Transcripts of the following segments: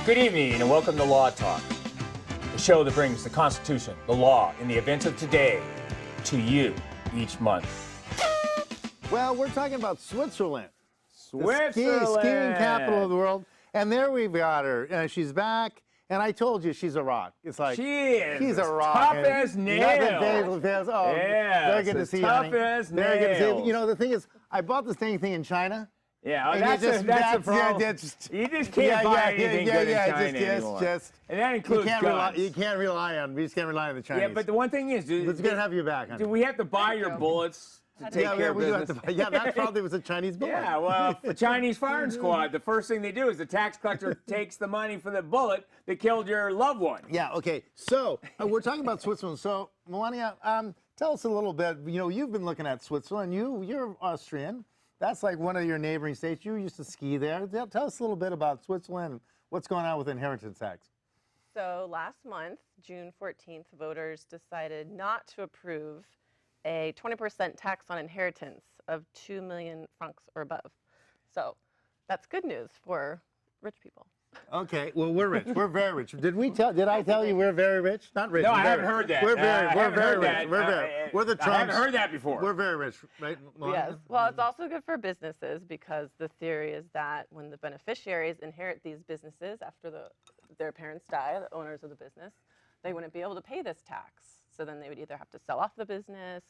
Good evening and welcome to Law Talk, the show that brings the Constitution, the law, and the events of today to you each month. Well, we're talking about Switzerland. Switzerland! The skiing capital of the world. And there we've got her. She's back. And I told you she's a rock. It's like she's a rock. Tough as nails. Oh, yeah, very good to see you, honey. Tough as very good to see you. nails. You know, the thing is, I bought this thing in China. Yeah, and that's a problem. Yeah, you just can't buy anything good in China anymore. And that includes guns. You can't rely on. We just can't rely on the Chinese. Yeah, but the one thing is, dude, it's good to have you back, honey. Do we have to buy your bullets to take care of business? Yeah, that probably was a Chinese bullet. Yeah, well, the Chinese firing squad, the first thing they do is the tax collector takes the money for the bullet that killed your loved one. Yeah, okay. So, we're talking about Switzerland. So, Melania, tell us a little bit. You know, you've been looking at Switzerland. You're Austrian. That's like one of your neighboring states. You used to ski there. Tell us a little bit about Switzerland and what's going on with inheritance tax. So last month, June 14th, voters decided not to approve a 20% tax on inheritance of 2 million francs or above. So that's good news for rich people. Okay, well, we're rich. We're very rich. Did I tell you we're very rich? Not rich. No, I haven't heard that. We're very rich. We're the Trumps. I haven't heard that before. We're very rich, right? Yes. Well, it's also good for businesses because the theory is that when the beneficiaries inherit these businesses after their parents die, the owners of the business, they wouldn't be able to pay this tax. So then they would either have to sell off the business,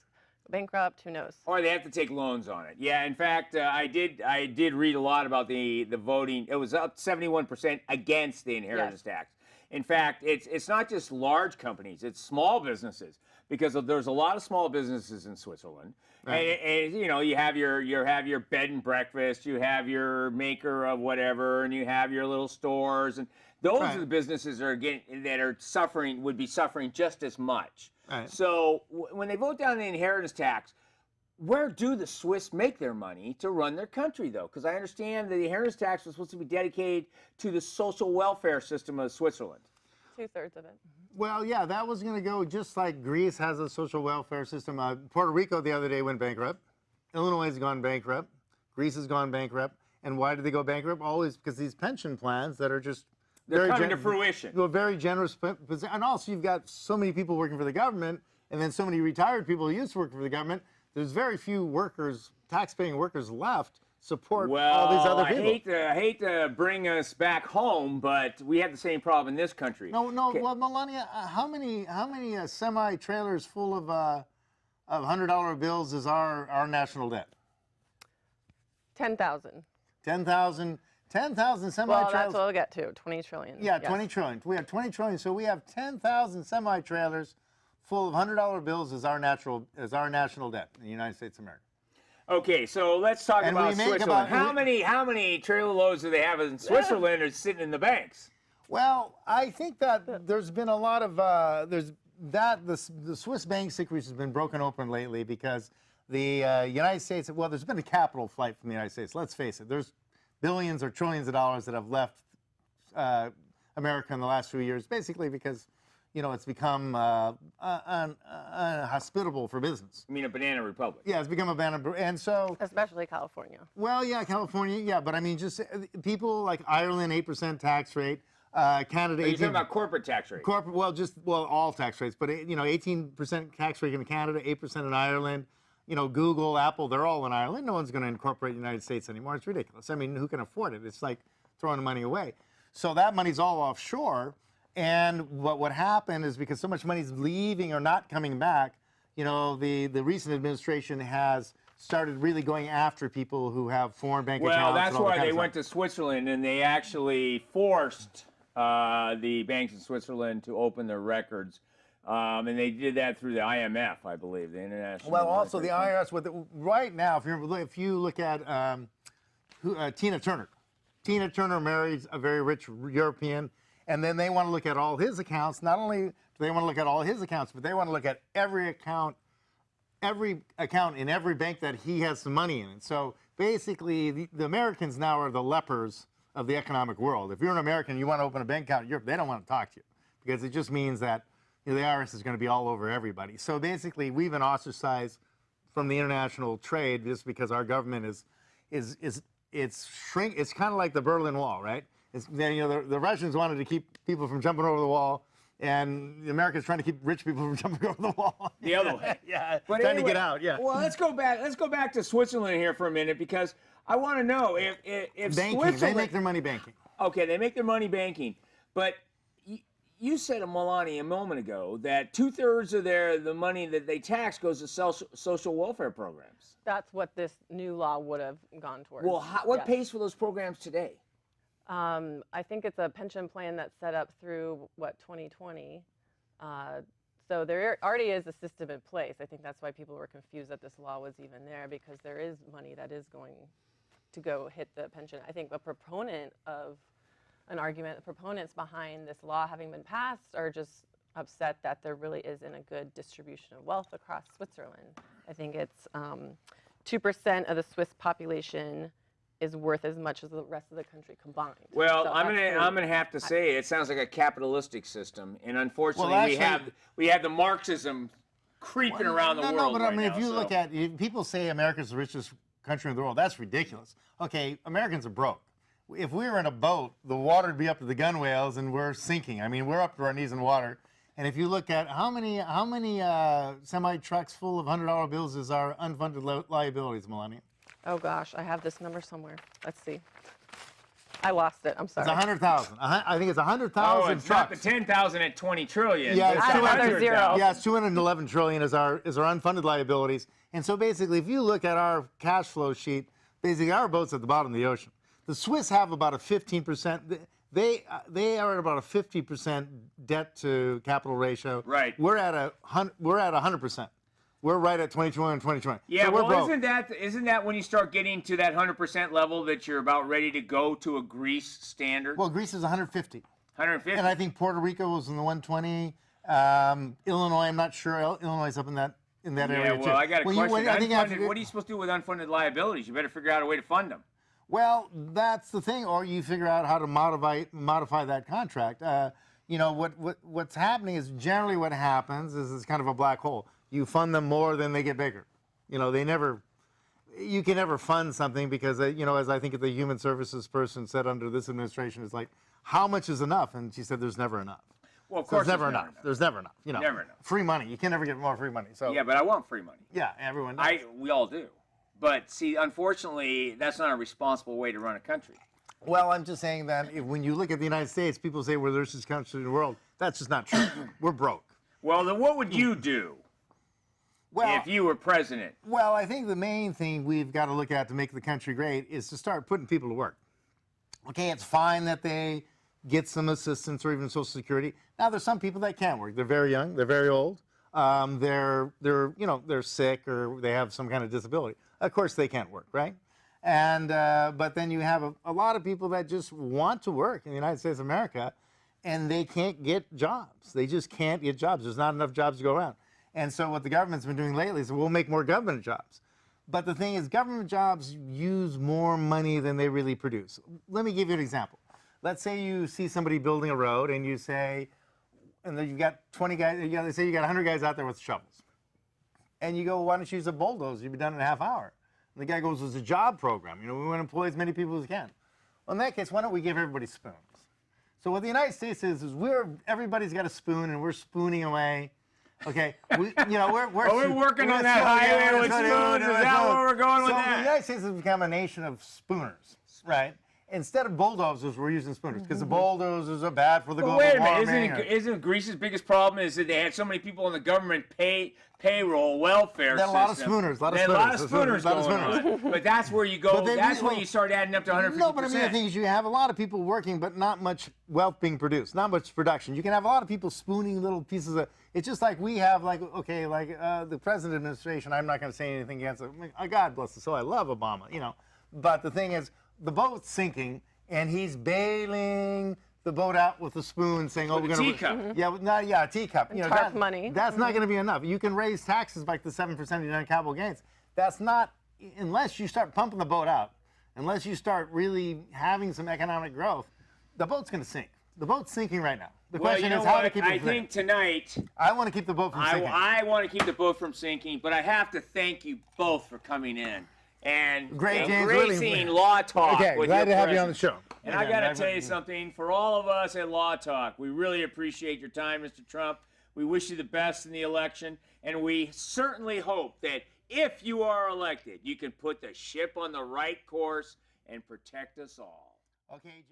go bankrupt, who knows? Or they have to take loans on it. Yeah, in fact, I did read a lot about the voting. It was up 71% against the inheritance tax. In fact, it's not just large companies; it's small businesses because there's a lot of small businesses in Switzerland. Right. And you know, you have your bed and breakfast, you have your maker of whatever, and you have your little stores, and those are the businesses would be suffering just as much. Right. So when they vote down the inheritance tax, where do the Swiss make their money to run their country, though? Because I understand that the inheritance tax was supposed to be dedicated to the social welfare system of Switzerland. 2/3 of it. Well, yeah, that was going to go just like Greece has a social welfare system. Puerto Rico the other day went bankrupt. Illinois has gone bankrupt. Greece has gone bankrupt. And why did they go bankrupt? Always because these pension plans that are just they're coming to fruition. Very generous, and also you've got so many people working for the government, and then so many retired people who used to work for the government. There's very few workers, tax-paying workers left support all these other people. I hate to bring us back home, but we have the same problem in this country. No. Okay. Well, Melania, how many semi-trailers full of $100 bills is our national debt? 10,000. 10,000 semi-trailers. Well, that's what we'll get to. 20 trillion. Yeah, yes. 20 trillion. We have 20 trillion. So we have 10,000 semi-trailers full of $100 bills as our national debt in the United States of America. Okay, so let's talk about Switzerland. How many trailer loads do they have in Switzerland are sitting in the banks? Well, I think that there's been a lot of the Swiss bank secret has been broken open lately because the United States. Well, there's been a capital flight from the United States. Let's face it. There's billions or trillions of dollars that have left America in the last few years, basically because, you know, it's become unhospitable for business. You mean a banana republic? Yeah, it's become a banana, and so... Especially California. Well, yeah, California, yeah, but I mean, just people like Ireland, 8% tax rate, Canada, 18%... You're talking about corporate tax rate? All tax rates, but, you know, 18% tax rate in Canada, 8% in Ireland. You know, Google, Apple, they're all in Ireland. No one's going to incorporate the United States anymore. It's ridiculous. I mean, who can afford it? It's like throwing the money away. So that money's all offshore. And what happened is because so much money's leaving or not coming back, you know, the recent administration has started really going after people who have foreign bank accounts. Well, that's why they went to Switzerland and they actually forced the banks in Switzerland to open their records. And they did that through the IMF, I believe, the International. Well, also the IRS. Right now, if you look at Tina Turner. Tina Turner marries a very rich European, and then they want to look at all his accounts. Not only do they want to look at all his accounts, but they want to look at every account in every bank that he has some money in. And so basically, the Americans now are the lepers of the economic world. If you're an American, you want to open a bank account in Europe, they don't want to talk to you because it just means that, you know, the IRS is going to be all over everybody. So basically, we've been ostracized from the international trade just because our government is it's kind of like the Berlin Wall, right? The Russians wanted to keep people from jumping over the wall, and the Americans trying to keep rich people from jumping over the wall. The other way. Yeah, But trying anyway, to get out. Yeah. Well, let's go back to Switzerland here for a minute, because I want to know if Banking. Switzerland, They make their money banking. Okay, they make their money banking, but you said, Melania, a moment ago that 2/3 of the money that they tax goes to social welfare programs. That's what this new law would have gone towards. Well, what Yes. pays for those programs today? I think it's a pension plan that's set up through 2020. So there already is a system in place. I think that's why people were confused that this law was even there, because there is money that is going to go hit the pension. I think a proponent of an argument, the proponents behind this law having been passed are just upset that there really isn't a good distribution of wealth across Switzerland. I think it's 2% of the Swiss population is worth as much as the rest of the country combined. Well, So I'm that's gonna have to say it sounds like a capitalistic system, and unfortunately, Well, we have the Marxism creeping around the world. No, but right I mean, now, if you so. look at people say America's the richest country in the world, that's ridiculous. Okay, Americans are broke. If we were in a boat, the water would be up to the gunwales, and we're sinking. I mean, we're up to our knees in water. And if you look at how many semi trucks full of $100 bills is our unfunded liabilities, Melania? Oh gosh, I have this number somewhere. Let's see. I lost it. I'm sorry. It's 100,000. I think it's 100,000 Oh, it's not trucks. the 10,000 at 20 trillion. Yeah, but it's I have another 100,000. zero. Yeah, it's 211 trillion is our unfunded liabilities. And so basically, if you look at our cash flow sheet, basically our boat's at the bottom of the ocean. The Swiss have about a 15%. They are at about a 50% debt to capital ratio. Right. We're at 100%. We're right at 2020 and 2020. Yeah, so we're well, broke. isn't that when you start getting to that 100% level that you're about ready to go to a Greece standard? Well, Greece is 150. 150. And I think Puerto Rico was in the 120. Illinois, I'm not sure. Illinois is up in that area well, too. I got a question. Unfunded, what are you supposed to do with unfunded liabilities? You better figure out a way to fund them. Well, that's the thing, or you figure out how to modify that contract. What's happening is generally what happens is it's kind of a black hole. You fund them more, then they get bigger. You can never fund something because, as I think the human services person said under this administration, it's like, how much is enough? And she said, there's never enough. Well, of So course, there's never enough. There's never enough. Never enough. Free money. You can never get more free money. So Yeah, but I want free money. yeah, everyone does. We all do. But see, unfortunately, that's not a responsible way to run a country. Well, I'm just saying that when you look at the United States, people say we're the richest country in the world. That's just not true. We're broke. Well, then what would you do Well, if you were president? Well, I think the main thing we've got to look at to make the country great is to start putting people to work. Okay, it's fine that they get some assistance or even Social Security. Now, there's some people that can't work. They're very young. They're very old. They're sick or they have some kind of disability. Of course, they can't work, right? And but then you have a lot of people that just want to work in the United States of America, and they can't get jobs. They just can't get jobs. There's not enough jobs to go around. And so what the government's been doing lately is we'll make more government jobs. But the thing is, government jobs use more money than they really produce. Let me give you an example. Let's say you see somebody building a road, and you say, and then you've got 20 guys. They say you got 100 guys out there with shovels. And you go, why don't you use a bulldozer? You'd be done in a half hour. And the guy goes, it's a job program. We want to employ as many people as we can. Well, in that case, why don't we give everybody spoons? So what the United States is everybody's got a spoon, and we're spooning away. Okay, we're working on that highway with spoons. Is that where we're going with So the that? United States has become a nation of spooners, right? Instead of bulldozers, we're using spooners because the bulldozers are bad for the global Wait a warming. minute, isn't Greece's biggest problem is that they had so many people in the government payroll welfare They had system? a lot of spooners, They had a lot of spooners. spooners going on. But that's where you go. But they That's really- when you start adding up to 150%. No, but I mean, the thing is, you have a lot of people working, but not much wealth being produced, not much production. You can have a lot of people spooning little pieces of. It's just like we have, the present administration. I'm not going to say anything against it. God bless the soul. I love Obama, But the thing is, the boat's sinking, and he's bailing the boat out with a spoon, saying, "Oh, we're going to." Teacup. A teacup. TARP money. That's not going to be enough. You can raise taxes like the 7% of your capital gains. That's not unless you start pumping the boat out, unless you start really having some economic growth. The boat's going to sink. The boat's sinking right now. The question is how to keep it I from think tonight, I want to keep the boat from sinking. I want to keep the boat from sinking, but I have to thank you both for coming in. and Great, James, really- gracing Law Talk Okay, with glad your to have you on the presence. show. And I got to tell you something, for all of us at Law Talk, we really appreciate your time, Mr. Trump. We wish you the best in the election, and we certainly hope that if you are elected, you can put the ship on the right course and protect us all. Okay, Jim.